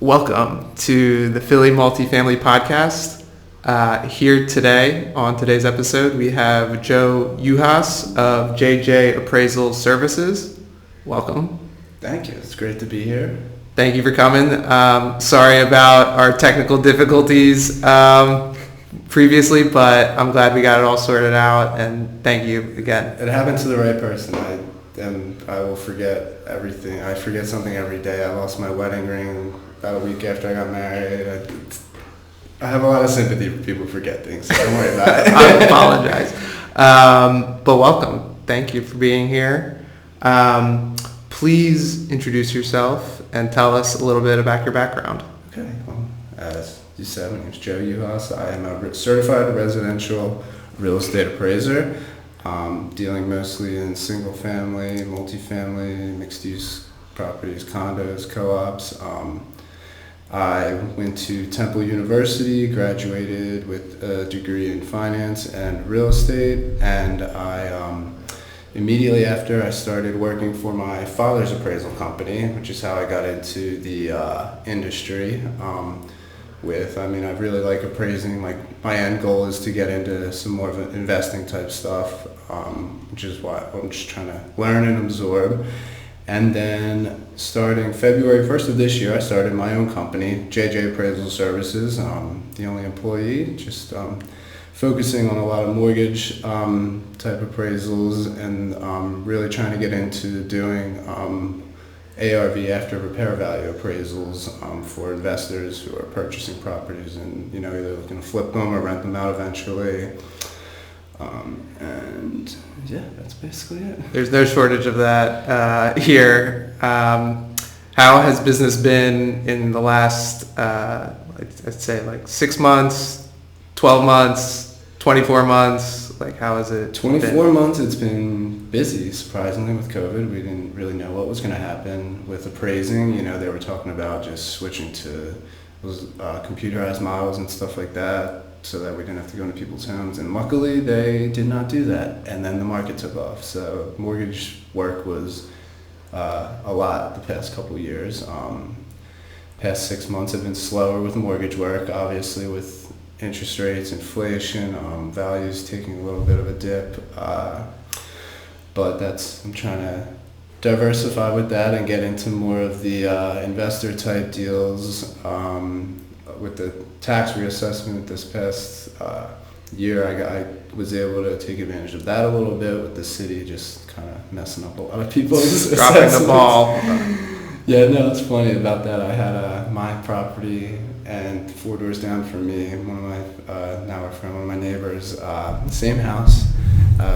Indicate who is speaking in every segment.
Speaker 1: Welcome to the Philly Multifamily Podcast. Here today, on today's episode, we have Juhas of JJ Appraisals Services. Welcome.
Speaker 2: Thank you. It's great to be here.
Speaker 1: Thank you for coming. Sorry about our technical difficulties previously, but I'm glad we got it all sorted out, and thank you again.
Speaker 2: It happened to the right person. I will forget everything. I forget something every day. I lost my wedding ring about a week after I got married. I have a lot of sympathy for people who forget things, so don't worry about it.
Speaker 1: I apologize. But welcome. Thank you for being here. Please introduce yourself and tell us a little bit about your background.
Speaker 2: Okay. Well, as you said, my name is Joe Juhas. I am a certified residential real estate appraiser, dealing mostly in single-family, multifamily, mixed-use properties, condos, co-ops. I went to Temple University, graduated with a degree in finance and real estate, and immediately after I started working for my father's appraisal company, which is how I got into the industry. I really like appraising. My end goal is to get into some more of an investing type stuff, which is why I'm just trying to learn and absorb. And then starting February 1st of this year, I started my own company, JJ Appraisal Services, the only employee, just focusing on a lot of mortgage type appraisals and really trying to get into doing ARV, after repair value appraisals for investors who are purchasing properties and either looking to flip them or rent them out eventually. And yeah, that's basically it.
Speaker 1: There's no shortage of that here. How has business been in the last, I'd say 6 months, 12 months, 24 months? How has it
Speaker 2: 24
Speaker 1: been?
Speaker 2: months, it's been busy, surprisingly, with COVID. We didn't really know what was going to happen with appraising. They were talking about just switching to those computerized models and stuff like that, so that we didn't have to go into people's homes. And luckily, they did not do that. And then the market took off. So mortgage work was a lot the past couple of years. Past 6 months have been slower with mortgage work, obviously, with interest rates, inflation, values taking a little bit of a dip. But I'm trying to diversify with that and get into more of the investor type deals. With the tax reassessment this past year, I was able to take advantage of that a little bit, with the city just kind of messing up a lot of people's
Speaker 1: dropping the ball.
Speaker 2: Yeah, no, it's funny about that. I had my property, and 4 doors down from me, one of my neighbors, same house,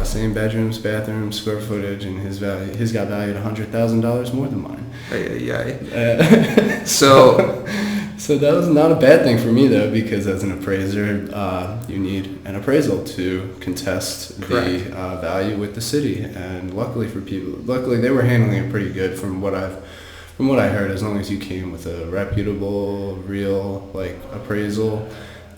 Speaker 2: same bedrooms, bathrooms, square footage, and his got valued $100,000 more than mine.
Speaker 1: Yeah.
Speaker 2: So that was not a bad thing for me, though, because as an appraiser, you need an appraisal to contest the value with the city. And luckily they were handling it pretty good from what I heard. As long as you came with a reputable, real appraisal,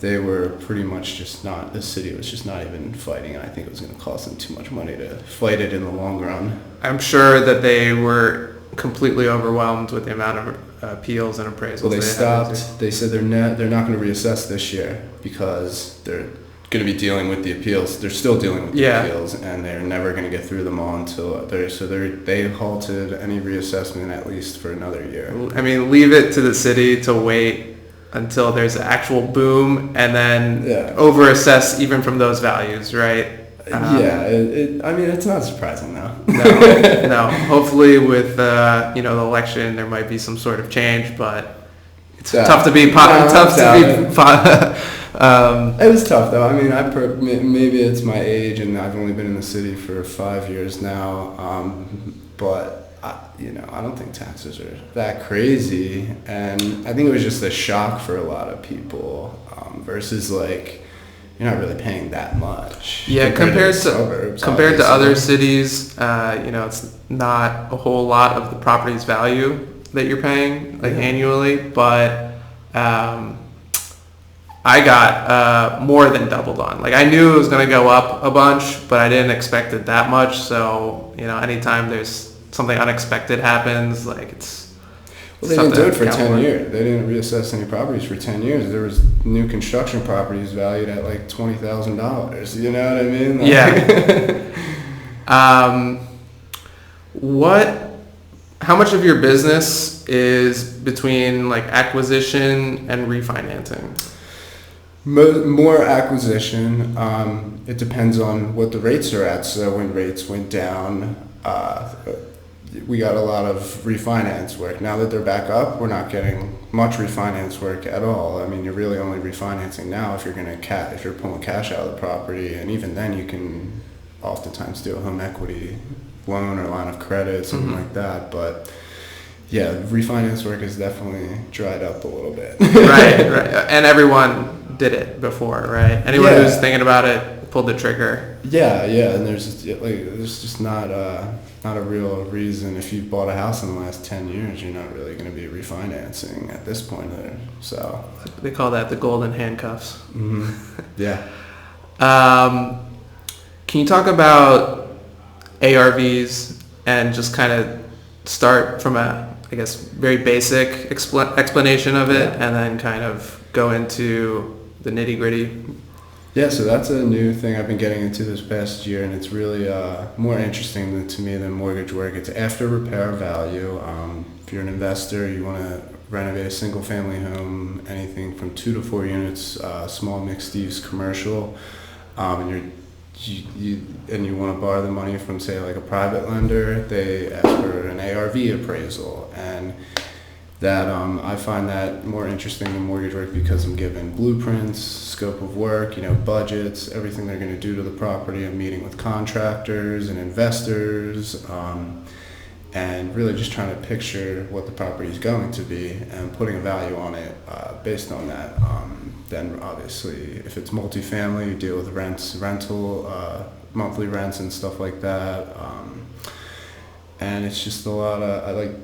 Speaker 2: they were pretty much the city was just not even fighting. And I think it was going to cost them too much money to fight it in the long run.
Speaker 1: I'm sure that they were completely overwhelmed with the amount of appeals and appraisals.
Speaker 2: Well, they stopped. They said they're not going to reassess this year because they're going to be dealing with the appeals. They're still dealing with the appeals, and they're never going to get through them all until they halted any reassessment at least for another year.
Speaker 1: I mean, leave it to the city to wait until there's an actual boom and then overassess even from those values, right?
Speaker 2: It's not surprising though.
Speaker 1: No. Hopefully, with the election, there might be some sort of change, but it's tough to be. It
Speaker 2: was tough though. I mean, maybe it's my age, and I've only been in the city for 5 years now. But I don't think taxes are that crazy, and I think it was just a shock for a lot of people versus you're not really paying that much.
Speaker 1: Yeah, compared to other cities, it's not a whole lot of the property's value that you're paying annually, but I got more than doubled on. I knew it was going to go up a bunch, but I didn't expect it that much. So anytime there's something unexpected happens, it's
Speaker 2: Well, they didn't do it for 10 years. They didn't reassess any properties for 10 years. There was new construction properties valued at like $20,000. You know what I mean? Like,
Speaker 1: yeah. How much of your business is between like acquisition and refinancing?
Speaker 2: More acquisition. It depends on what the rates are at. So when rates went down, we got a lot of refinance work. Now that they're back up, we're not getting much refinance work at all. I mean, you're really only refinancing now if you're if you're pulling cash out of the property, and even then you can oftentimes do a home equity loan or line of credit, something like that. But yeah, refinance work has definitely dried up a little bit.
Speaker 1: Right. And everyone did it before, right? Anyone who's thinking about it pulled the trigger.
Speaker 2: Yeah, and there's just not a real reason. If you bought a house in the last 10 years, you're not really going to be refinancing at this point there. So
Speaker 1: they call that the golden handcuffs.
Speaker 2: Mm-hmm. Yeah.
Speaker 1: Can you talk about ARVs and just kind of start from a, I guess, very basic explanation of it, and then kind of go into the nitty gritty?
Speaker 2: Yeah, so that's a new thing I've been getting into this past year, and it's really more interesting to me than mortgage work. It's after repair value. If you're an investor, you want to renovate a single family home, anything from 2 to 4 units, small mixed use commercial, and you want to borrow the money from, say, like a private lender, they ask for an ARV appraisal, and that I find that more interesting than mortgage work because I'm given blueprints, scope of work, budgets, everything they're going to do to the property. I'm meeting with contractors and investors, and really just trying to picture what the property is going to be and putting a value on it based on that. Then obviously, if it's multifamily, you deal with rental, monthly rents and stuff like that. And it's just a lot of,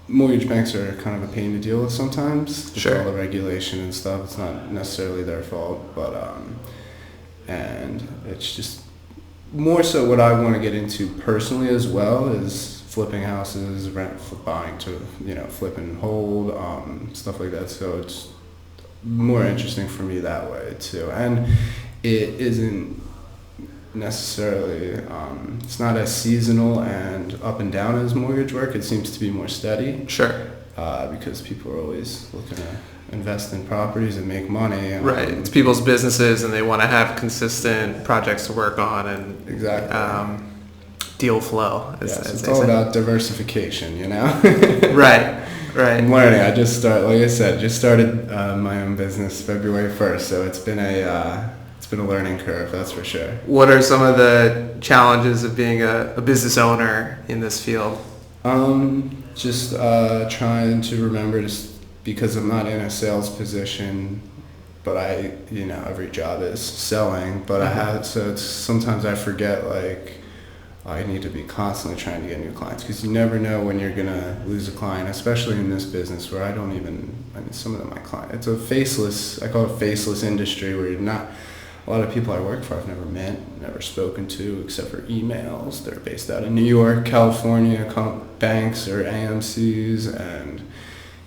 Speaker 2: mortgage banks are kind of a pain to deal with sometimes.
Speaker 1: Sure.
Speaker 2: With all the regulation and stuff. It's not necessarily their fault, but, and it's just more so what I want to get into personally as well is flipping houses, buying to, flip and hold, stuff like that. So it's more interesting for me that way too. And it isn't necessarily, it's not as seasonal and up and down as mortgage work. It seems to be more steady.
Speaker 1: Sure.
Speaker 2: Because people are always looking to invest in properties and make money.
Speaker 1: Right. It's people's businesses and they want to have consistent projects to work on and
Speaker 2: exactly
Speaker 1: deal flow.
Speaker 2: It's all about diversification,
Speaker 1: Right.
Speaker 2: I'm learning. I just started my own business February 1st, so it's been a learning curve, that's for sure.
Speaker 1: What are some of the challenges of being a business owner in this field?
Speaker 2: Just trying to remember, just because I'm not in a sales position, but every job is selling, but sometimes I forget, I need to be constantly trying to get new clients, because you never know when you're going to lose a client, especially in this business where some of them, my clients, I call it a faceless industry, where a lot of people I work for I've never met, never spoken to, except for emails. They're based out of New York, California, banks or AMCs, and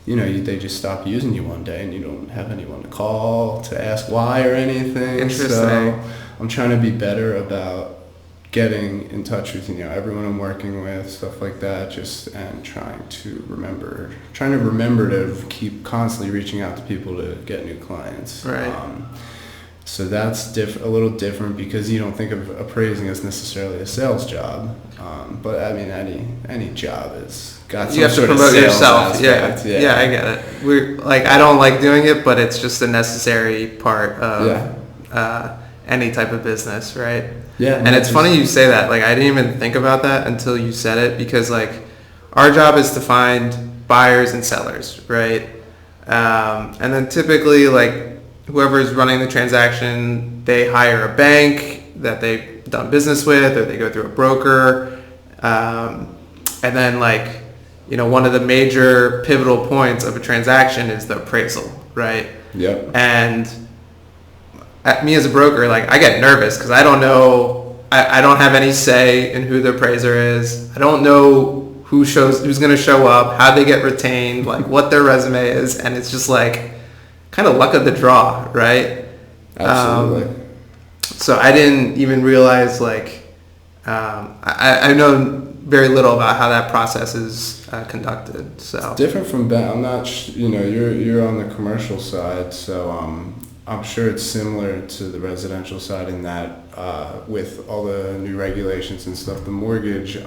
Speaker 2: they just stop using you one day and you don't have anyone to call to ask why or anything.
Speaker 1: Interesting.
Speaker 2: So I'm trying to be better about getting in touch with everyone I'm working with, stuff like that, and trying to remember to keep constantly reaching out to people to get new clients.
Speaker 1: Right.
Speaker 2: So that's a little different, because you don't think of appraising as necessarily a sales job, but I mean any job has got some sort of sales aspect. You have to promote yourself.
Speaker 1: Yeah, I get it. I don't like doing it, but it's just a necessary part of any type of business, right?
Speaker 2: Yeah.
Speaker 1: And it's funny you say that. I didn't even think about that until you said it, because our job is to find buyers and sellers, right? And then typically whoever's running the transaction, they hire a bank that they've done business with, or they go through a broker. And then one of the major pivotal points of a transaction is the appraisal, right?
Speaker 2: Yep.
Speaker 1: And me as a broker, I get nervous because I don't know, I don't have any say in who the appraiser is. I don't know who's going to show up, how they get retained, like what their resume is, and it's just like kind of luck of the draw, right?
Speaker 2: Absolutely.
Speaker 1: So I didn't even realize like I know very little about how that process is conducted. So
Speaker 2: Different from bank. I'm not. You're on the commercial side, so I'm sure it's similar to the residential side in that with all the new regulations and stuff, the mortgage.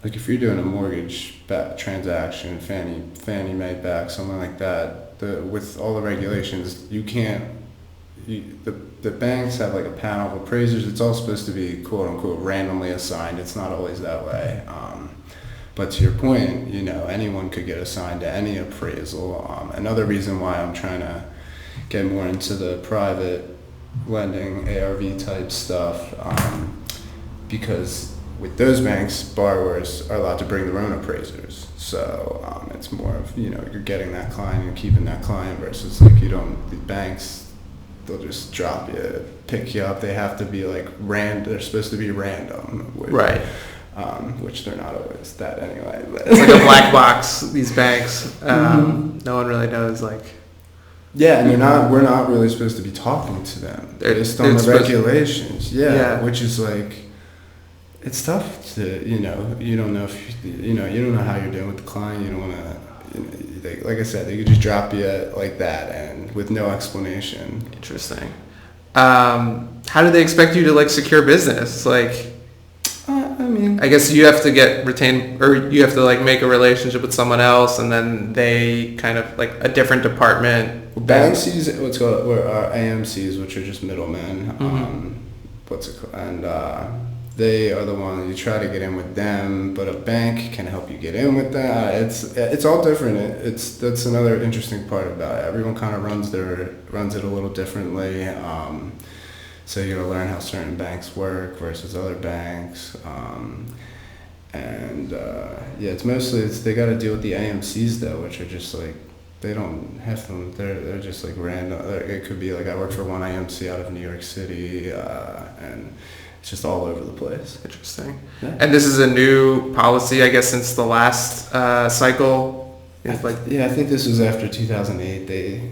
Speaker 2: Like if you're doing a mortgage transaction, Fannie Mae back, something like that, with all the regulations, you can't. The banks have like a panel of appraisers. It's all supposed to be quote unquote randomly assigned. It's not always that way. But to your point, anyone could get assigned to any appraisal. Another reason why I'm trying to get more into the private lending, ARV type stuff, because with those banks, borrowers are allowed to bring their own appraisers. So it's more of, you're getting that client and keeping that client versus like the banks, they'll just drop you, pick you up. They have to be like they're supposed to be random.
Speaker 1: Right.
Speaker 2: Which they're not always that anyway. But.
Speaker 1: It's like a black box, these banks. No one really knows like.
Speaker 2: Yeah, and we're not really supposed to be talking to them based on the regulations. Yeah, which is like, it's tough to, you don't know if, you don't know how you're doing with the client. You don't want to, like I said, they could just drop you like that and with no explanation.
Speaker 1: Interesting. How do they expect you to like secure business? Like, I guess you have to get retained, or you have to like make a relationship with someone else, and then they kind of like a different department.
Speaker 2: Banks use what's called AMCs, which are just middlemen. What's it called? And they are the one you try to get in with them, but a bank can help you get in with that. It's all different. That's another interesting part about it. Everyone kind of runs it a little differently. So you gotta learn how certain banks work versus other banks. It's mostly they gotta deal with the AMCs though, which are just like, they don't have them. They're just like random. It could be like I work for one AMC out of New York City, and it's just all over the place.
Speaker 1: Interesting.
Speaker 2: Yeah.
Speaker 1: And this is a new policy, I guess, since the last cycle.
Speaker 2: I think this was after 2008. They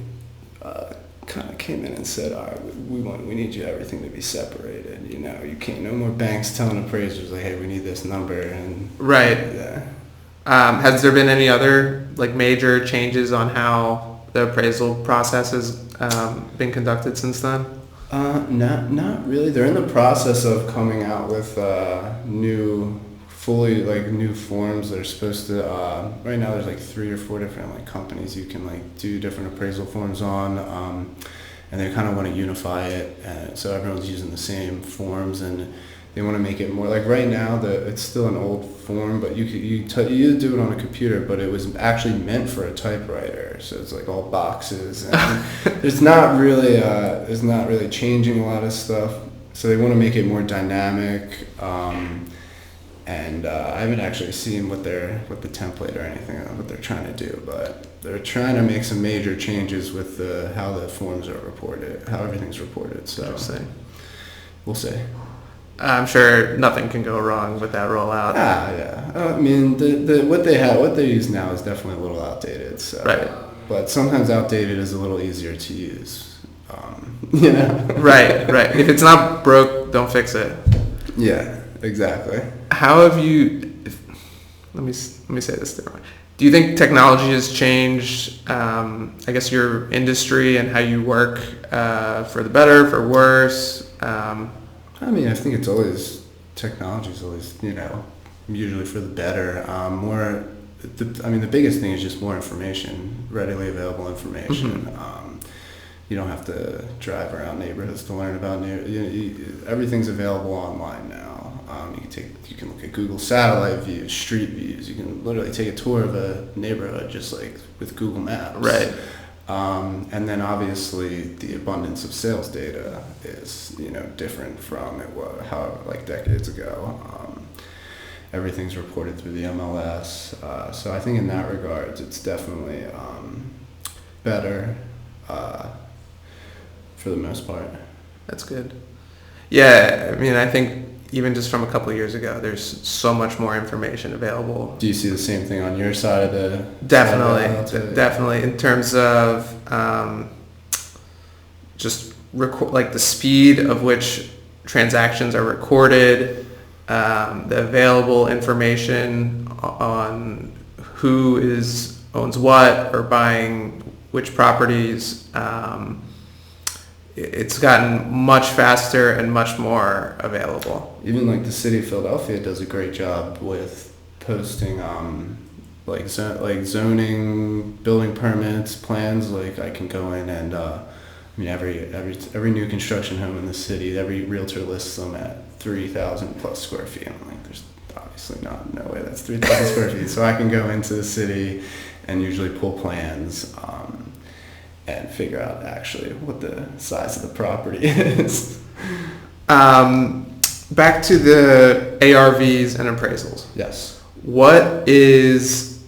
Speaker 2: kind of came in and said, all right, we need everything to be separated. You can't, no more banks telling appraisers like, hey, we need this number. And
Speaker 1: right.
Speaker 2: Yeah.
Speaker 1: Has there been any other like major changes on how the appraisal process has been conducted since then?
Speaker 2: Not really. They're in the process of coming out with new forms that are supposed to. Right now, there's like 3 or 4 different like companies you can like do different appraisal forms on, and they kind of want to unify it, so everyone's using the same forms, and they want to make it more like right now. It's still an old form, but you do it on a computer, but it was actually meant for a typewriter, so it's like all boxes, and it's not really changing a lot of stuff. So they want to make it more dynamic. And I haven't actually seen what the template or anything, what they're trying to do, but they're trying to make some major changes with how the forms are reported, how everything's reported. So we'll see.
Speaker 1: I'm sure nothing can go wrong with that rollout.
Speaker 2: Yeah. I mean, what they use now is definitely a little outdated. So.
Speaker 1: Right.
Speaker 2: But sometimes outdated is a little easier to use.
Speaker 1: Right. If it's not broke, don't fix it.
Speaker 2: Yeah. Exactly.
Speaker 1: How have you? Let me say this differently. Do you think technology has changed? I guess your industry and how you work for the better, for worse. I
Speaker 2: think technology is always usually for the better. The biggest thing is just more information, readily available information.
Speaker 1: Mm-hmm.
Speaker 2: You don't have to drive around neighborhoods to learn about everything's available online now. You can look at Google satellite views, street views. You can literally take a tour of a neighborhood just like with Google Maps.
Speaker 1: Right.
Speaker 2: And then obviously the abundance of sales data is different from how like decades ago. Everything's reported through the MLS. So I think in that regards, it's definitely better for the most part.
Speaker 1: That's good. Yeah, I think even just from a couple of years ago, there's so much more information available.
Speaker 2: Do you see the same thing on your side of the?
Speaker 1: Definitely. In terms of just like the speed of which transactions are recorded, the available information on who owns what or buying which properties. It's gotten much faster and much more available.
Speaker 2: Even like the city of Philadelphia does a great job with posting like zoning, building permits, plans. Like I can go in and every new construction home in the city, every realtor lists them at 3,000 plus square feet. I'm like, there's obviously no way that's 3,000 square feet. So I can go into the city and usually pull plans and figure out actually what the size of the property is.
Speaker 1: Back to the ARVs and appraisals.
Speaker 2: Yes.
Speaker 1: What is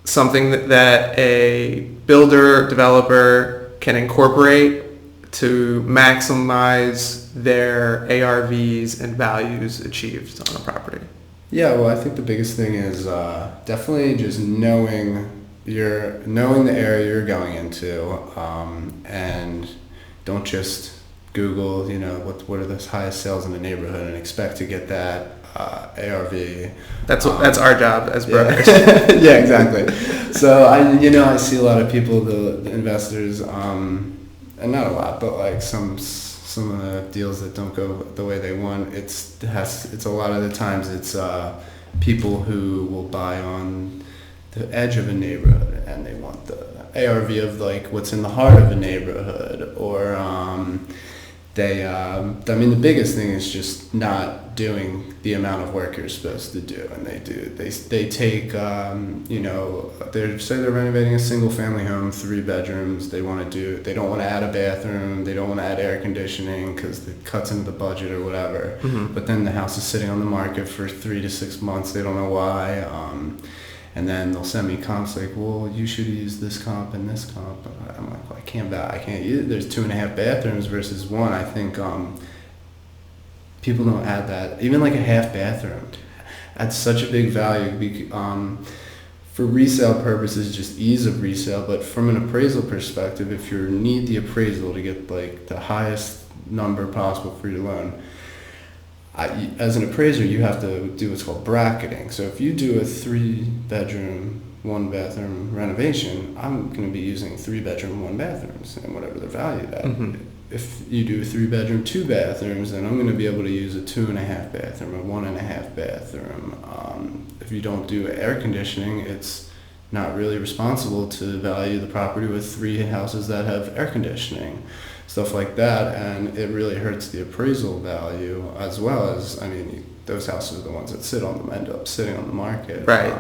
Speaker 1: something that a builder, developer can incorporate to maximize their ARVs and values achieved on a property?
Speaker 2: Yeah, well, I think the biggest thing is definitely just knowing the area you're going into, and don't just Google, what are the highest sales in the neighborhood and expect to get that ARV.
Speaker 1: That's our job as brokers.
Speaker 2: Yeah, yeah, exactly. So I see a lot of people, the investors, and not a lot, but like some of the deals that don't go the way they want. It's a lot of the times it's people who will buy on the edge of a neighborhood and they want the ARV of like what's in the heart of a neighborhood, or the biggest thing is just not doing the amount of work you're supposed to do, and they take they're renovating a single family home, 3 bedrooms. They don't want to add a bathroom, they don't want to add air conditioning because it cuts into the budget or whatever.
Speaker 1: Mm-hmm.
Speaker 2: But then the house is sitting on the market for 3 to 6 months. They don't know why. And then they'll send me comps like, well, you should use this comp and this comp. I'm like, well, I can't use it. There's 2.5 bathrooms versus 1. I think people don't add that. Even like a half bathroom adds such a big value for resale purposes, just ease of resale. But from an appraisal perspective, if you need the appraisal to get like the highest number possible for your loan, as an appraiser, you have to do what's called bracketing. So if you do a 3-bedroom, 1-bathroom renovation, I'm going to be using 3-bedroom, 1-bathrooms and whatever they're valued at.
Speaker 1: Mm-hmm.
Speaker 2: If you do a 3-bedroom, 2-bathrooms, then I'm going to be able to use a 2.5 bathroom, a 1.5 bathroom. If you don't do air conditioning, it's not really responsible to value the property with 3 houses that have air conditioning. Stuff like that, and it really hurts the appraisal value, as well as, those houses are the ones that end up sitting on the market.
Speaker 1: Right.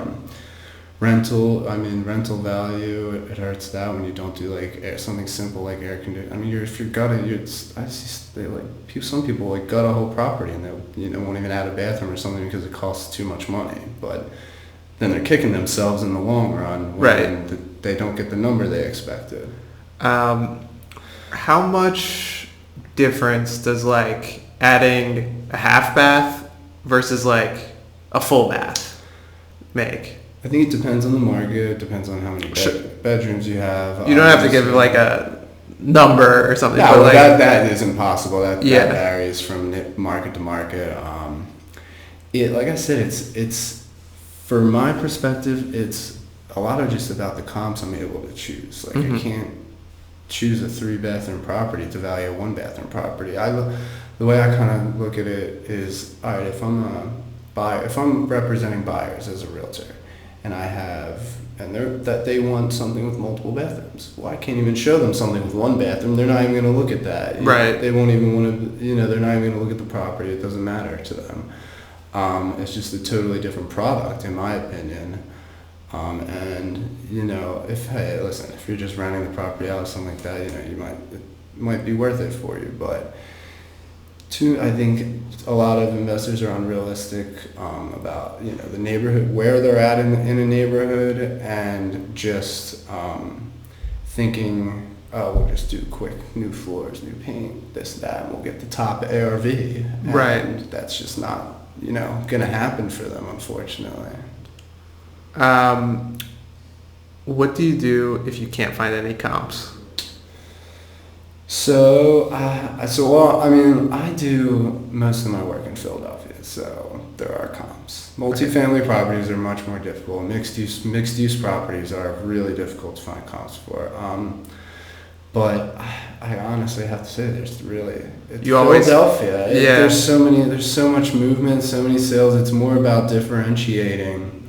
Speaker 2: Rental value, it hurts that when you don't do like something simple like air conditioning. If you're gutting, some people like gut a whole property and they won't even add a bathroom or something because it costs too much money. But then they're kicking themselves in the long run when they don't get the number they expected.
Speaker 1: How much difference does like adding a half bath versus like a full bath make?
Speaker 2: I think it depends on the market. It depends on how many bedrooms you have.
Speaker 1: You don't have to give like a number or something.
Speaker 2: No,
Speaker 1: but
Speaker 2: that is impossible. That varies from market to market. Like I said, it's for my perspective, it's a lot of just about the comps I'm able to choose. Like I can't choose a 3-bathroom property to value a 1-bathroom property. The way I kind of look at it is, all right, if I'm a buyer, if I'm representing buyers as a realtor, and they want something with multiple bathrooms, well, I can't even show them something with 1 bathroom. They're not even going to look at that.
Speaker 1: Right.
Speaker 2: They won't even want to. They're not even going to look at the property. It doesn't matter to them. It's just a totally different product, in my opinion. If you're just renting the property out or something like that, it might be worth it for you. But I think a lot of investors are unrealistic about the neighborhood, where they're at in a neighborhood, and just thinking, oh, we'll just do quick new floors, new paint, this, that, and we'll get the top ARV. And
Speaker 1: Right.
Speaker 2: that's just not, going to happen for them, unfortunately.
Speaker 1: What do you do if you can't find any comps?
Speaker 2: So, I do most of my work in Philadelphia, so there are comps. Multifamily properties are much more difficult. Mixed use properties are really difficult to find comps for. But I honestly have to say, it's Philadelphia. There's so much movement, so many sales. It's more about differentiating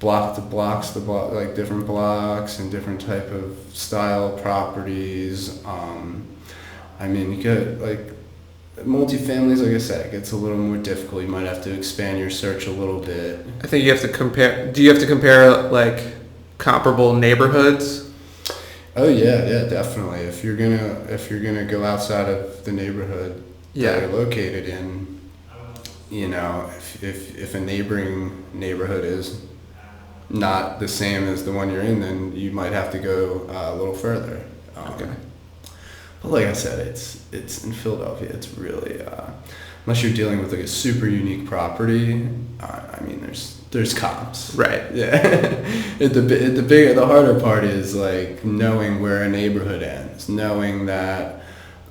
Speaker 2: like different blocks and different type of style properties. You get like multifamilies, like I said, it gets a little more difficult. You might have to expand your search a little bit.
Speaker 1: I think you have to compare. Do you have to compare like comparable neighborhoods?
Speaker 2: Oh yeah, definitely. If you're gonna go outside of the neighborhood that you're located in, if a neighboring neighborhood is not the same as the one you're in, then you might have to go a little further.
Speaker 1: Okay.
Speaker 2: But like I said, it's in Philadelphia. It's really unless you're dealing with like a super unique property. There's comps.
Speaker 1: Right.
Speaker 2: Yeah. The harder part is like knowing where a neighborhood ends, knowing that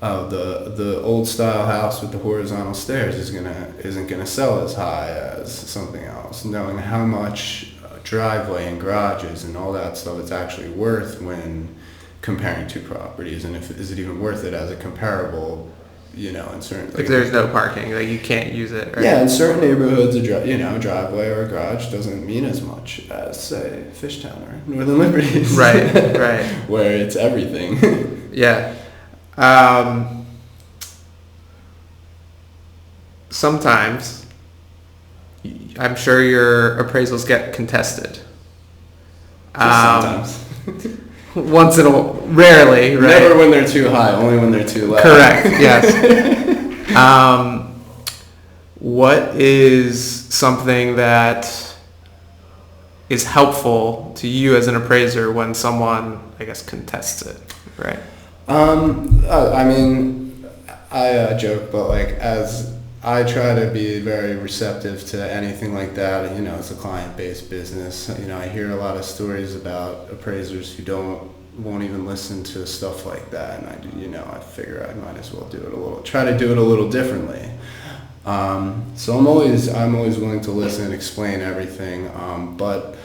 Speaker 2: the old style house with the horizontal stairs isn't gonna sell as high as something else. Knowing how much driveway and garages and all that stuff it's actually worth when comparing two properties, and is it even worth it as a comparable, in certain.
Speaker 1: If there's no parking, like you can't use it. Right?
Speaker 2: Yeah, in certain neighborhoods, a driveway or a garage doesn't mean as much as, say, Fishtown or Northern Liberties.
Speaker 1: Right.
Speaker 2: Where it's everything.
Speaker 1: Yeah. Sometimes, I'm sure your appraisals get contested.
Speaker 2: Sometimes.
Speaker 1: Rarely, right?
Speaker 2: Never when they're too high, only when they're too low.
Speaker 1: Correct, yes. What is something that is helpful to you as an appraiser when someone, I guess, contests it, right?
Speaker 2: I joke, but like as I try to be very receptive to anything like that. It's a client-based business. I hear a lot of stories about appraisers who won't even listen to stuff like that, and I figure I might as well try to do it a little differently. So I'm always willing to listen and explain everything. But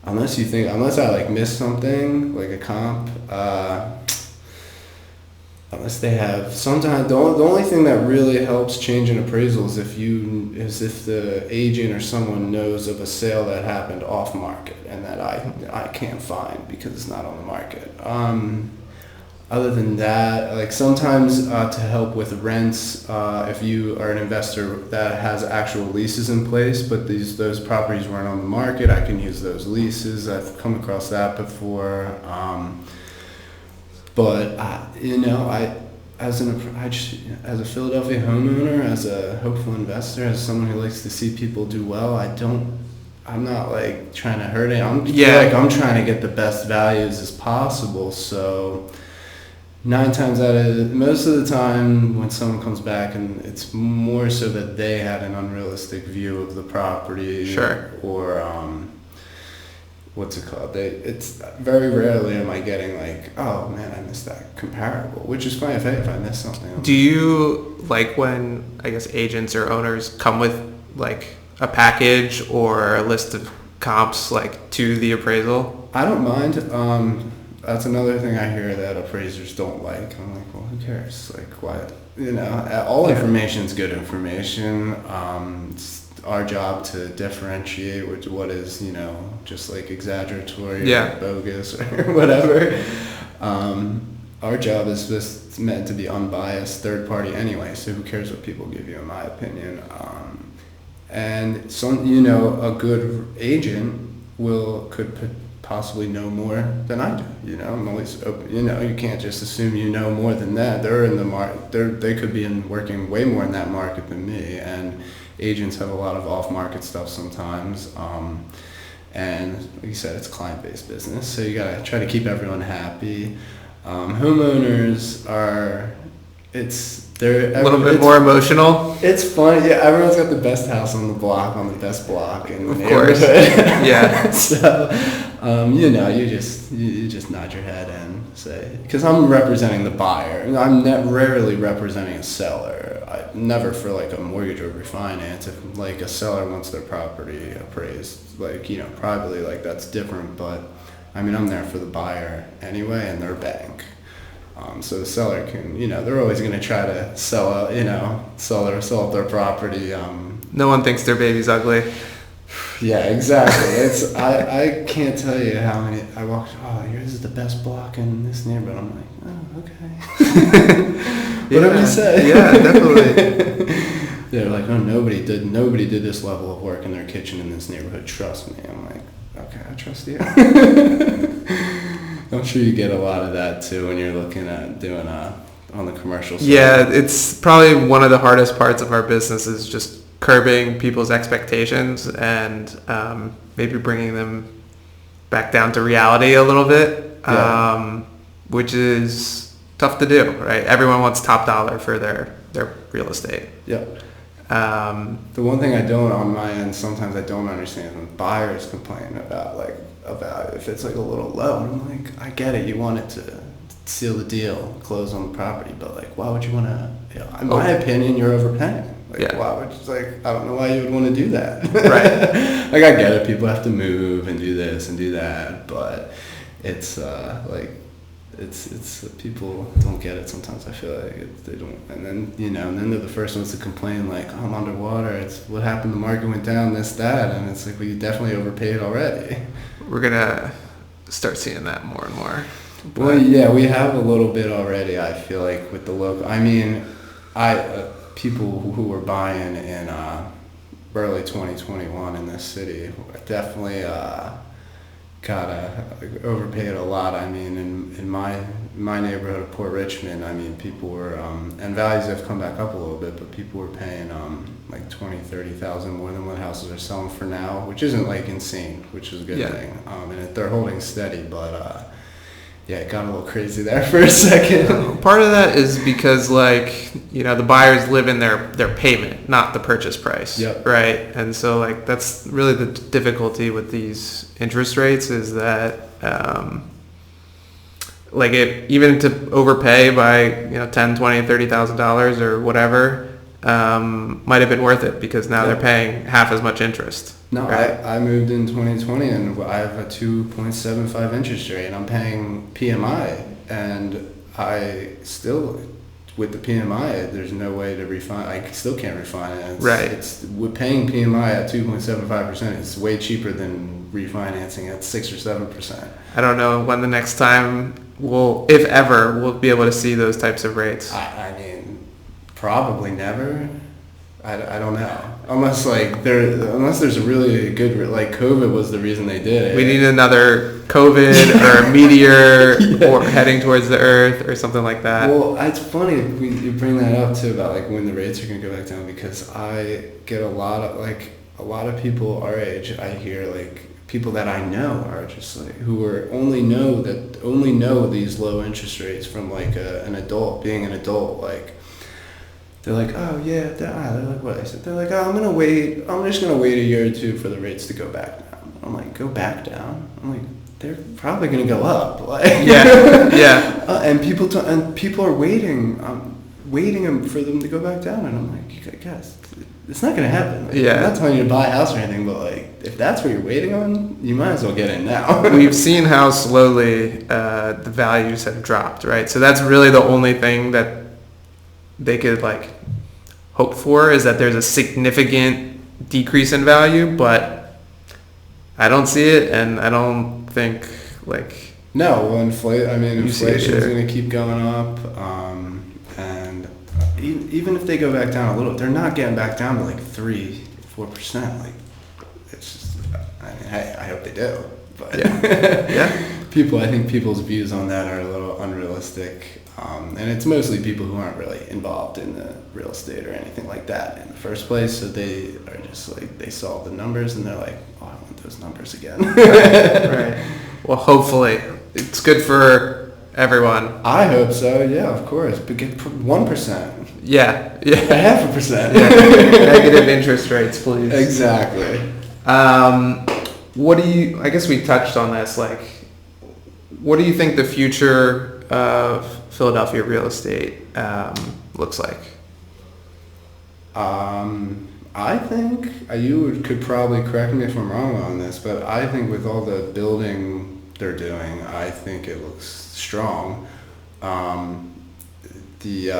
Speaker 2: unless I like miss something like a comp. Unless they have, sometimes the only thing that really helps change an appraisal is if the agent or someone knows of a sale that happened off market and that I can't find because it's not on the market. Other than that, like sometimes to help with rents, if you are an investor that has actual leases in place, but those properties weren't on the market, I can use those leases. I've come across that before. But as a Philadelphia homeowner, as a hopeful investor, as someone who likes to see people do well, I'm not like trying to hurt it. I'm trying to get the best values as possible. So most of the time when someone comes back, and it's more so that they had an unrealistic view of the property.
Speaker 1: Sure.
Speaker 2: Or what's it called? It's very rarely am I getting like, oh man, I missed that comparable, which is fine if I miss something.
Speaker 1: Do you like when, I guess, agents or owners come with like a package or a list of comps like to the appraisal?
Speaker 2: I don't mind. That's another thing I hear that appraisers don't like. I'm like, well, who cares? Like, what? All information is good information. It's our job to differentiate what is, just like exaggeratory or bogus or whatever. Our job is just meant to be unbiased third party anyway, so who cares what people give you, in my opinion. And a good agent could possibly know more than I do. I'm always open. You can't just assume you know more than that. They're in the market. They could be working way more in that market than me. And agents have a lot of off-market stuff sometimes. And like you said, it's client-based business, so you gotta try to keep everyone happy. Homeowners they're
Speaker 1: A little bit more emotional.
Speaker 2: It's fun. Yeah, everyone's got the best house on the block, on the best block in the
Speaker 1: Of
Speaker 2: neighborhood.
Speaker 1: course. Yeah.
Speaker 2: So, you just nod your head and say, because I'm representing the buyer. I'm rarely representing a seller. Never for like a mortgage or refinance. If like a seller wants their property appraised, privately, like that's different. But I mean, I'm there for the buyer anyway and their bank. So the seller can, they're always going to try to sell up their property.
Speaker 1: No one thinks their baby's ugly.
Speaker 2: Yeah, exactly. I can't tell you how many I walked. Oh, yours is the best block in this neighborhood. I'm like, oh, okay. Whatever you say.
Speaker 1: Yeah, definitely.
Speaker 2: They're like, oh, nobody did this level of work in their kitchen in this neighborhood. Trust me. I'm like, okay, I trust you. I'm sure you get a lot of that too when you're looking at doing on the commercial side.
Speaker 1: Yeah, it's probably one of the hardest parts of our business is just curbing people's expectations and maybe bringing them back down to reality a little bit, which is tough to do, right? Everyone wants top dollar for their real estate.
Speaker 2: Yep. The one thing on my end, sometimes I don't understand when buyers complain about if it's like a little low. And I'm like, I get it. You want it to seal the deal, close on the property, but like, why would you want to? In my opinion, you're overpaying. Why would I don't know why you would want to do that.
Speaker 1: Right.
Speaker 2: Like I get it. People have to move and do this and do that, but it's it's people don't get it sometimes. I feel like they don't, and then they're the first ones to complain like, oh, I'm underwater. It's what happened. The market went down. This that, and it's like we definitely overpaid already.
Speaker 1: We're gonna start seeing that more and more.
Speaker 2: Well, yeah, we have a little bit already. I feel like with the local. I mean, people who were buying in early 2021 in this city definitely overpaid a lot. I mean, in my neighborhood of Port Richmond, I mean, people were and values have come back up a little bit, but people were paying like $20,000-$30,000 more than what houses are selling for now, which isn't like insane, which is a good thing. And they're holding steady, but it got a little crazy there for a second.
Speaker 1: Part of that is because the buyers live in their payment, not the purchase price.
Speaker 2: Yep.
Speaker 1: Right. And so that's really the difficulty with these interest rates is that even to overpay by $10,000, $20,000, $30,000 or whatever might have been worth it because now they're paying half as much interest.
Speaker 2: No, right? I moved in 2020 and I have a 2.75 interest rate and I'm paying PMI, and I still, with the PMI, there's no way to refinance. I still can't refinance.
Speaker 1: Right.
Speaker 2: We're paying PMI at 2.75%. It's way cheaper than refinancing at 6 or 7%.
Speaker 1: I don't know when the next time if ever, we'll be able to see those types of rates.
Speaker 2: I mean, probably never. I don't know. Unless there's a really good, COVID was the reason they did it.
Speaker 1: We need another COVID or a meteor or heading towards the Earth or something like that.
Speaker 2: Well, it's funny you bring that up too about when the rates are going to go back down, because I get a lot of people our age. I hear people that I know are just who are only know these low interest rates from an adult being an adult. They're like, oh yeah, they're like, what I said. They're like, oh, I'm just gonna wait a year or two for the rates to go back down. I'm like, go back down? I'm like, they're probably gonna go up.
Speaker 1: Yeah.
Speaker 2: And people are waiting for them to go back down, and I'm like, guys, it's not gonna happen. I'm not telling you to buy a house or anything, but if that's what you're waiting on, you might as well get in now.
Speaker 1: We've seen how slowly the values have dropped, right? So that's really the only thing that they could hope for, is that there's a significant decrease in value, but I don't see it, and I don't think
Speaker 2: inflation is going to keep going up, and even if they go back down a little, they're not getting back down to 3-4%. It's just, I hope they do, but I think people's views on that are a little unrealistic. And it's mostly people who aren't really involved in the real estate or anything like that in the first place. So they are just they saw the numbers and they're like, oh, I want those numbers again.
Speaker 1: Right. Well, hopefully it's good for everyone.
Speaker 2: I hope so. Yeah, of course. But get 1%.
Speaker 1: Yeah.
Speaker 2: A half a percent.
Speaker 1: Yeah. Negative interest rates, please.
Speaker 2: Exactly.
Speaker 1: What do you? I guess we touched on this. Like, what do you think the future of Philadelphia real estate looks like?
Speaker 2: I think could probably correct me if I'm wrong on this, but I think with all the building they're doing, I think it looks strong. They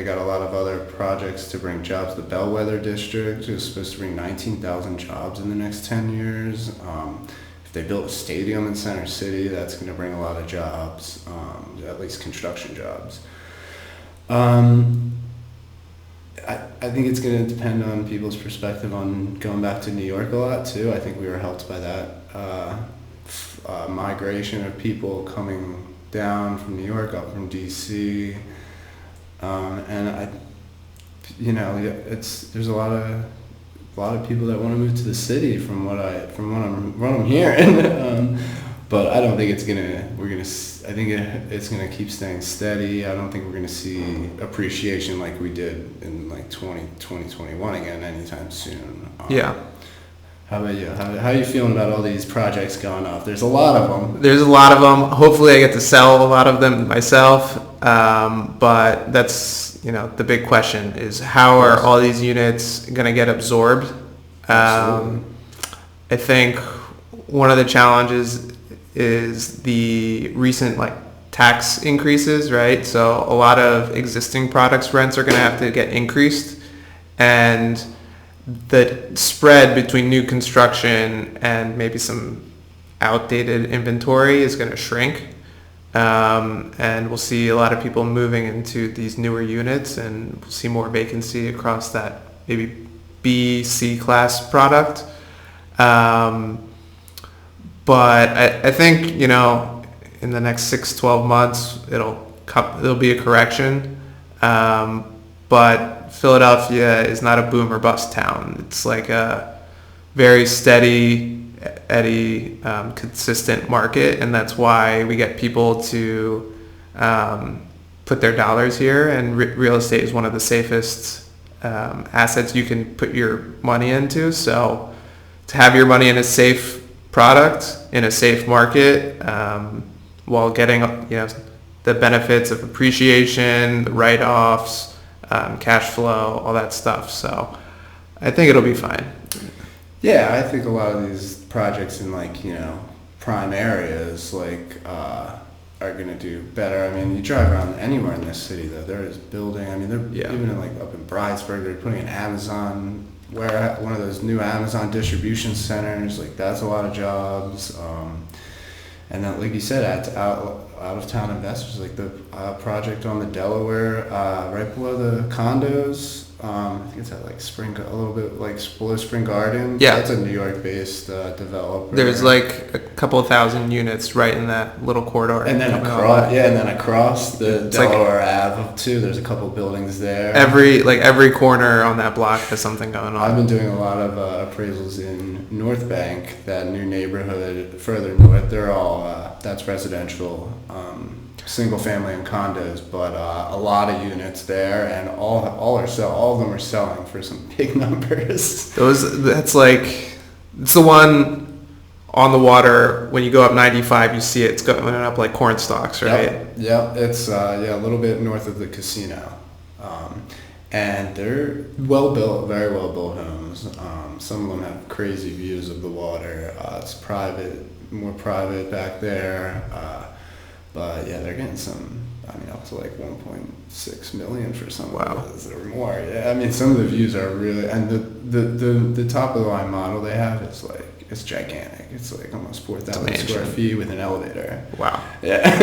Speaker 2: got a lot of other projects to bring jobs. The Bellwether District is supposed to bring 19,000 jobs in the next 10 years. If they built a stadium in Center City, that's going to bring a lot of jobs, at least construction jobs. I think it's going to depend on people's perspective on going back to New York a lot too. I think we were helped by that migration of people coming down from New York up from DC, and there's a lot of people that want to move to the city from what I'm hearing. But I don't think it's gonna keep staying steady. I don't think we're gonna see appreciation like we did in like 2021 again anytime soon.
Speaker 1: Yeah.
Speaker 2: How about you? How are you feeling about all these projects going up? There's a lot of them.
Speaker 1: There's a lot of them. Hopefully I get to sell a lot of them myself. But that's, the big question is how are all these units going to get absorbed? I think one of the challenges is the recent tax increases, right? So a lot of existing products rents are going to have to get increased, and the spread between new construction and maybe some outdated inventory is going to shrink. And we'll see a lot of people moving into these newer units, and we'll see more vacancy across that maybe B, C class product. But I think, in the next 6-12 months, there'll be a correction. But Philadelphia is not a boom or bust town. It's like a very steady, consistent market, and that's why we get people to put their dollars here. And real estate is one of the safest assets you can put your money into. So to have your money in a safe product in a safe market, while getting the benefits of appreciation, the write-offs, cash flow, all that stuff. So I think it'll be fine.
Speaker 2: Yeah, I think a lot of these projects in prime areas are going to do better. I mean, you drive around anywhere in this city though, there is building. I mean, even up in Bridesburg, they're putting an Amazon one of those new Amazon distribution centers. That's a lot of jobs. And then, like you said, out of town investors, the project on the Delaware, right below the condos. I think it's at a little bit below Spring Garden.
Speaker 1: Yeah,
Speaker 2: that's a New York-based developer.
Speaker 1: There's a couple of thousand units right in that little corridor.
Speaker 2: And then across the Delaware Ave too. There's a couple buildings there.
Speaker 1: Every corner on that block has something going on.
Speaker 2: I've been doing a lot of appraisals in North Bank, that new neighborhood further north. They're all that's residential, single family and condos, but a lot of units there, and all of them are selling for some big numbers.
Speaker 1: It's the one on the water. When you go up 95, you see it's going up like corn stalks, right?
Speaker 2: Yep. It's a little bit north of the casino, and they're well built, very well built homes. Some of them have crazy views of the water. It's more private back there. But yeah, they're getting up to 1.6 million for some of those or more. Yeah, I mean, some of the views are really, and the top of the line model they have is it's gigantic. It's almost 4,000 square feet with an elevator.
Speaker 1: Wow.
Speaker 2: Yeah.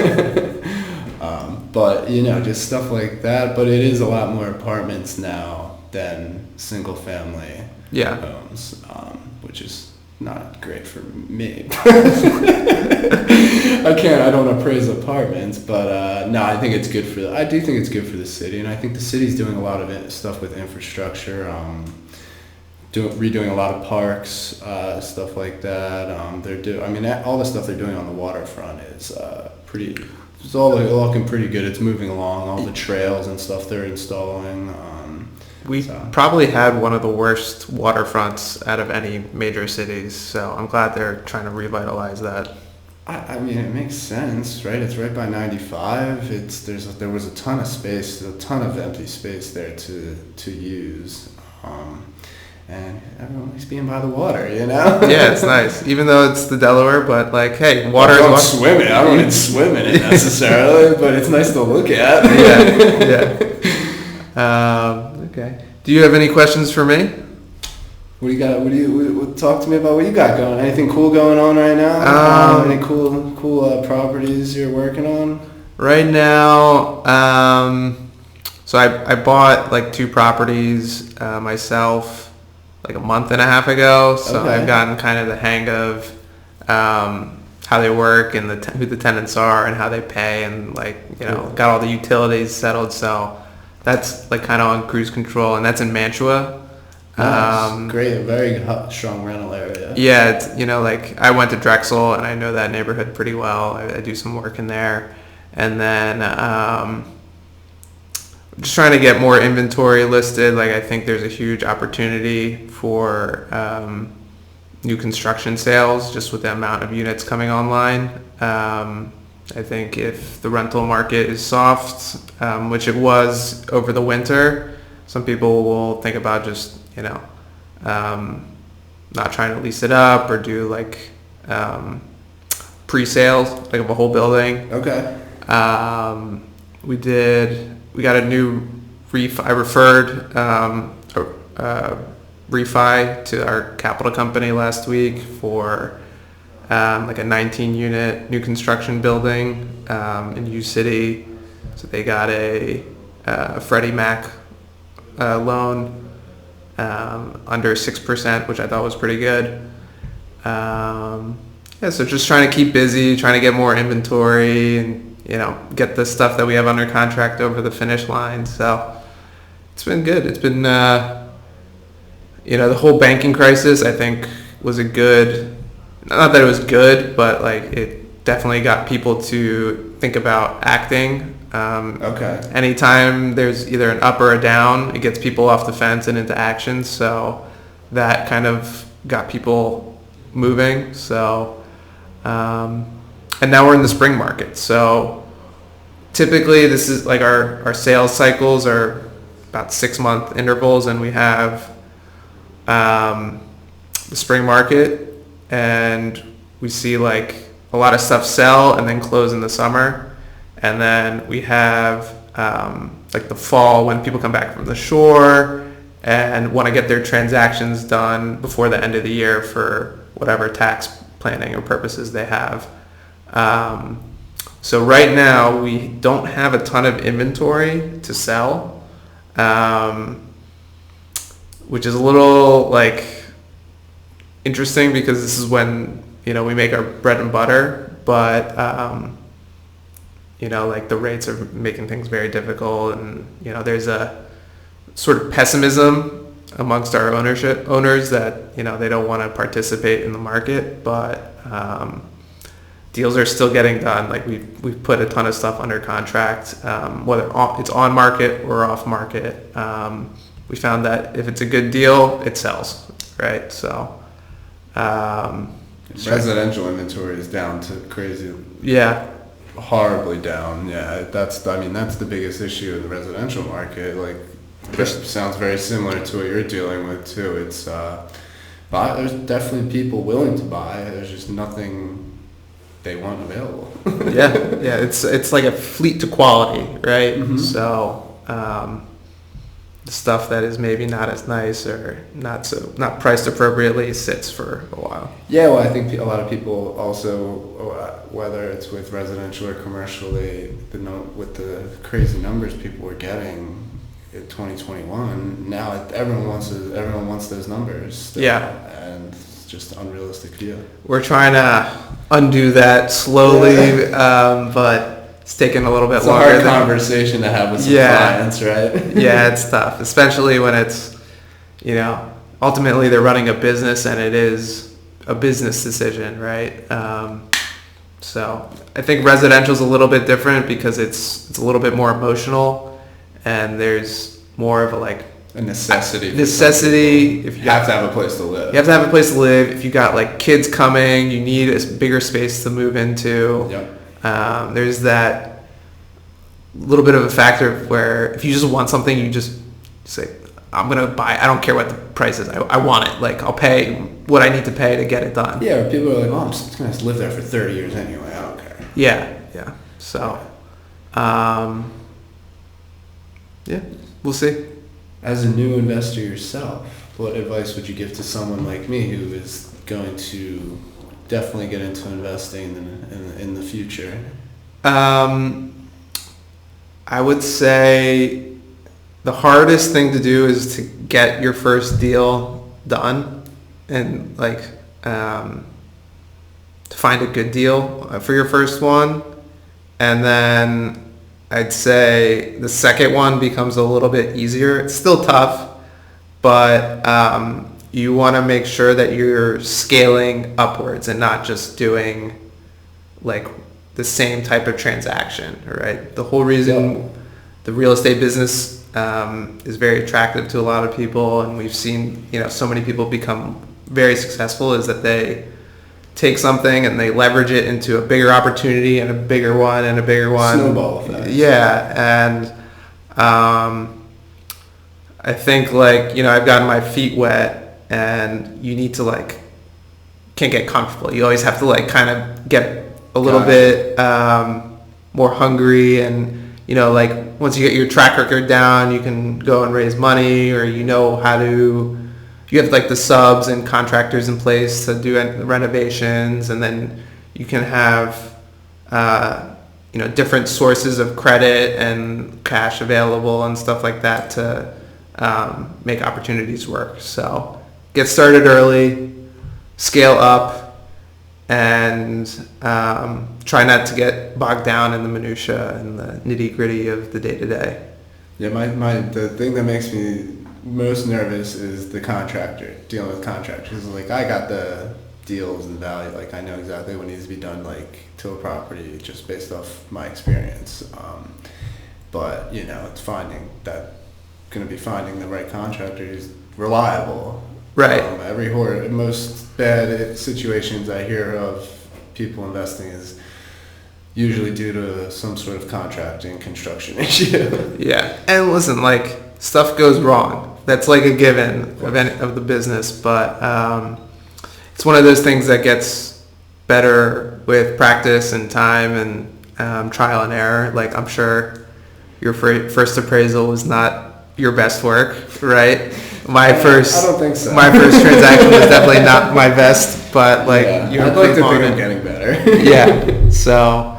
Speaker 2: But just stuff like that. But it is a lot more apartments now than single family homes, which is not great for me. I don't appraise apartments, but no, I do think it's good for the city, and I think the city's doing a lot of stuff with infrastructure. redoing a lot of parks, stuff like that. All the stuff they're doing on the waterfront is it's all looking pretty good. It's moving along. All the trails and stuff they're installing.
Speaker 1: We probably had one of the worst waterfronts out of any major cities, so I'm glad they're trying to revitalize that.
Speaker 2: I mean, it makes sense, right? It's right by 95. There was a ton of space, a ton of empty space there to use. And everyone likes being by the water, you know?
Speaker 1: Yeah, it's nice. Even though it's the Delaware, but like, hey, water is
Speaker 2: water. Swim in it. I don't even swim in it necessarily, but it's nice to look at.
Speaker 1: Yeah. Okay. Do you have any questions for me?
Speaker 2: What do you got? Talk to me about what you got going. Anything cool going on right now? Any cool properties you're working on?
Speaker 1: Right now, so I bought like 2 properties myself like a month and a half ago. So
Speaker 2: Okay.
Speaker 1: I've gotten kind of the hang of how they work and who the tenants are and how they pay, and like, you know, got all the utilities settled. So that's like kind of on cruise control, and that's in Mantua.
Speaker 2: Nice. Great, a very strong rental area.
Speaker 1: Yeah, it's, you know, like I went to Drexel and I know that neighborhood pretty well. I do some work in there, and then just trying to get more inventory listed. Like I think there's a huge opportunity for new construction sales just with the amount of units coming online. I think if the rental market is soft, which it was over the winter, some people will think about just, you know, not trying to lease it up or do like pre-sales like of a whole building.
Speaker 2: Okay.
Speaker 1: We got a new refi. I referred refi to our capital company last week for like a 19 unit new construction building in U City. So they got a Freddie Mac loan under 6%, which I thought was pretty good. So just trying to keep busy, trying to get more inventory, and, you know, get the stuff that we have under contract over the finish line. So it's been good. It's been, you know, the whole banking crisis, I think, was a good, not that it was good, but like it definitely got people to think about acting.
Speaker 2: Okay.
Speaker 1: Anytime there's either an up or a down, it gets people off the fence and into action. So that kind of got people moving. So, and now we're in the spring market. So typically this is like our sales cycles are about 6-month intervals, and we have the spring market, and we see like a lot of stuff sell and then close in the summer. And then we have like the fall, when people come back from the shore and want to get their transactions done before the end of the year for whatever tax planning or purposes they have. So right now we don't have a ton of inventory to sell, which is a little like interesting because this is when, you know, we make our bread and butter, but you know, like the rates are making things very difficult, and, you know, there's a sort of pessimism amongst our owners that, you know, they don't want to participate in the market, but deals are still getting done. Like we've put a ton of stuff under contract, whether it's on market or off market. We found that if it's a good deal, it sells, right? So
Speaker 2: residential inventory is down to crazy.
Speaker 1: Yeah.
Speaker 2: Horribly down. Yeah, that's the biggest issue in the residential market. Like, it sounds very similar to what you're dealing with too. It's there's definitely people willing to buy. There's just nothing they want available.
Speaker 1: yeah. It's like a fleet to quality, right?
Speaker 2: Mm-hmm.
Speaker 1: So the stuff that is maybe not as nice or not priced appropriately sits for a while.
Speaker 2: Yeah, well, I think a lot of people also, whether it's with residential or commercially, with the crazy numbers people were getting in 2021, now everyone wants those numbers still,
Speaker 1: yeah,
Speaker 2: and it's just an unrealistic view.
Speaker 1: We're trying to undo that slowly, but it's taking a little bit longer.
Speaker 2: It's a hard conversation to have with some clients, right?
Speaker 1: Yeah, it's tough, especially when it's, you know, ultimately they're running a business and it is a business decision, right? So I think residential is a little bit different because it's a little bit more emotional, and there's more of a like
Speaker 2: a necessity.
Speaker 1: If
Speaker 2: you have to have a place to live.
Speaker 1: You have to have a place to live. If you got like kids coming, you need a bigger space to move into.
Speaker 2: Yep.
Speaker 1: There's that little bit of a factor where if you just want something, you just say, I'm going to buy it. I don't care what the price is. I want it. Like, I'll pay what I need to pay to get it done.
Speaker 2: Yeah, or people are like, I'm just going to live there for 30 years anyway. I don't care.
Speaker 1: Yeah. So, we'll see.
Speaker 2: As a new investor yourself, what advice would you give to someone like me who is going to definitely get into investing in the future?
Speaker 1: I would say the hardest thing to do is to get your first deal done, and like to find a good deal for your first one. And then I'd say the second one becomes a little bit easier. It's still tough, but you want to make sure that you're scaling upwards and not just doing like the same type of transaction, right? The whole reason the real estate business is very attractive to a lot of people, and we've seen, so many people become very successful, is that they take something and they leverage it into a bigger opportunity and a bigger one and a bigger one.
Speaker 2: Snowball effect.
Speaker 1: Yeah, and I think I've gotten my feet wet, and you need to can't get comfortable. You always have to kind of get a little bit more hungry, and once you get your track record down, you can go and raise money, or how to. You have the subs and contractors in place to do renovations, and then you can have different sources of credit and cash available and stuff like that to make opportunities work. So get started early, scale up, and try not to get bogged down in the minutia and the nitty gritty of the day to day.
Speaker 2: Yeah, the thing that makes me most nervous is the contractor, dealing with contractors. I got the deals and value, I know exactly what needs to be done to a property just based off my experience. But it's finding the right contractor who's reliable.
Speaker 1: Right.
Speaker 2: Most bad situations I hear of people investing is usually due to some sort of contracting construction issue.
Speaker 1: Yeah, and listen, stuff goes wrong. That's a given of the business, but it's one of those things that gets better with practice and time and trial and error. I'm sure your first appraisal was not your best work, right? I don't think so. My first transaction was definitely not my best, but
Speaker 2: I'd like to think I'm getting better.
Speaker 1: Yeah, so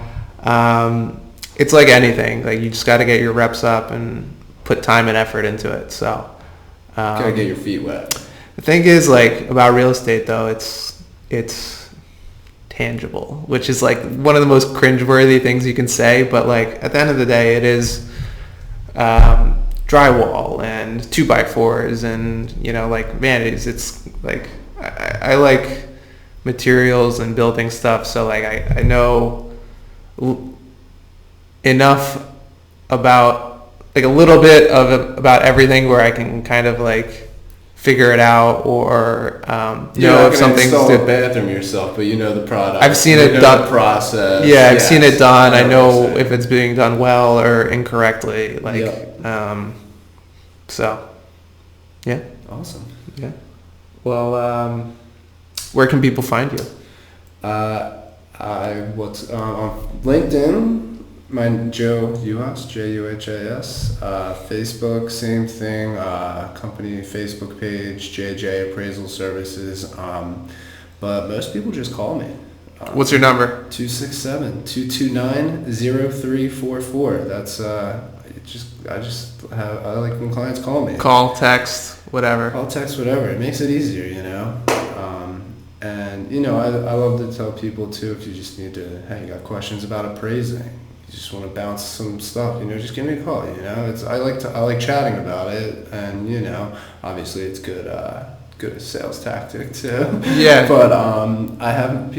Speaker 1: it's like anything. You just got to get your reps up and put time and effort into it. So
Speaker 2: gotta get your feet wet.
Speaker 1: The thing is, about real estate though, it's tangible, which is one of the most cringeworthy things you can say. But at the end of the day, it is drywall and 2x4s and vanities. It's I like materials and building stuff, so I know enough about a little bit about everything where I can kind of figure it out, or know if something's
Speaker 2: install a bathroom yourself, but the product.
Speaker 1: I've seen it done.
Speaker 2: The process.
Speaker 1: Yeah, I've seen it done. I know if it's being done well or incorrectly. So, yeah.
Speaker 2: Awesome.
Speaker 1: Yeah. Well, where can people find you?
Speaker 2: On LinkedIn. Mine, Juhas, Juhas. Facebook, same thing. Company Facebook page, JJ Appraisal Services. But most people just call me.
Speaker 1: What's your number?
Speaker 2: 267-229-0344. That's I like when clients call me.
Speaker 1: Call, text, whatever.
Speaker 2: Call, text, whatever. It makes it easier, And I love to tell people too, if you just need to, hey, you got questions about appraising, you just want to bounce some stuff, just give me a call. I like chatting about it, and obviously it's good good a sales tactic too.
Speaker 1: Yeah.
Speaker 2: But I have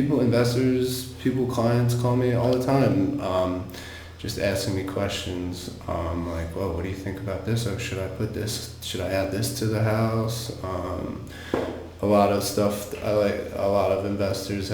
Speaker 2: clients call me all the time, just asking me questions, like, well, what do you think about this? Oh, should I add this to the house? A lot of stuff, a lot of investors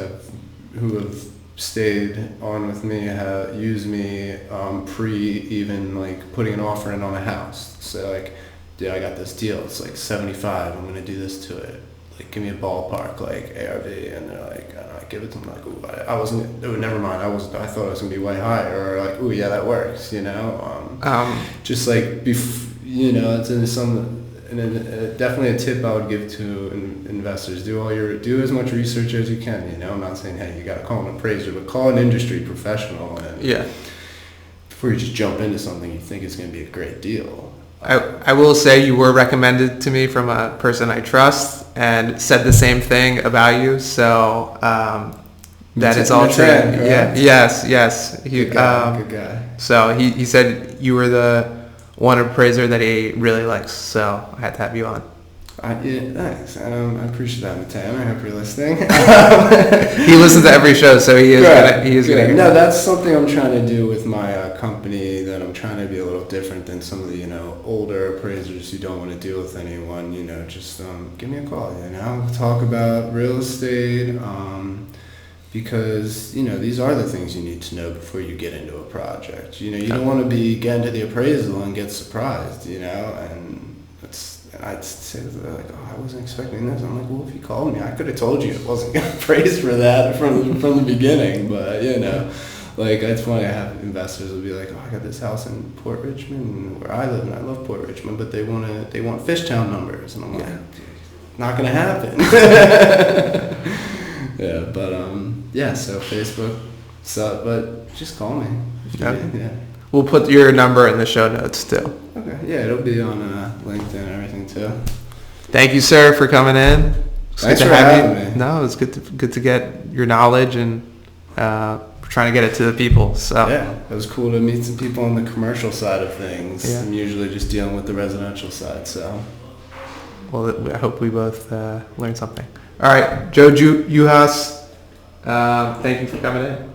Speaker 2: who have stayed on with me have used me pre even like putting an offer in on a house. So like, dude, I got this deal. It's like 75. I'm gonna do this to it. Like, give me a ballpark, like ARV, and they're like, I give it to them. Like, ooh, I wasn't. Oh, never mind. I thought it was gonna be way higher. Or like, ooh, yeah, that works. You know, just like it's in some. And then definitely a tip I would give to investors: do as much research as you can. You know, I'm not saying, hey, you got to call an appraiser, but call an industry professional. And before you just jump into something you think is going to be a great deal.
Speaker 1: I will say you were recommended to me from a person I trust and said the same thing about you. So that is all true. Yeah. Yes.
Speaker 2: Good guy.
Speaker 1: So he said you were the one appraiser that he really likes, so I had to have you on.
Speaker 2: Yeah, thanks. I appreciate that, Mateo. I hope you're listening.
Speaker 1: He listens to every show, so he is gonna.
Speaker 2: No, that's something I'm trying to do with my company. That I'm trying to be a little different than some of the older appraisers who don't want to deal with anyone. Just give me a call. Talk about real estate. Because these are the things you need to know before you get into a project. You don't want to get into the appraisal and get surprised. And I'd say that they're like, oh, I wasn't expecting this. I'm like, well, if you called me, I could have told you it wasn't going to appraise for that from the beginning. But like, it's funny. I have investors will be like, oh, I got this house in Port Richmond where I live, and I love Port Richmond, but they want Fishtown numbers, and I'm like, not going to happen. Yeah, but so Facebook, but just call me. Yeah.
Speaker 1: We'll put your number in the show notes too.
Speaker 2: Okay, yeah, it'll be on LinkedIn and everything too.
Speaker 1: Thank you, sir, for coming in.
Speaker 2: Thanks for having me.
Speaker 1: No, it's good to get your knowledge, and trying to get it to the people. So
Speaker 2: yeah, it was cool to meet some people on the commercial side of things.
Speaker 1: Yeah.
Speaker 2: I'm usually just dealing with the residential side, so.
Speaker 1: Well, I hope we both learned something. All right, Joe Juhas, thank you for coming in.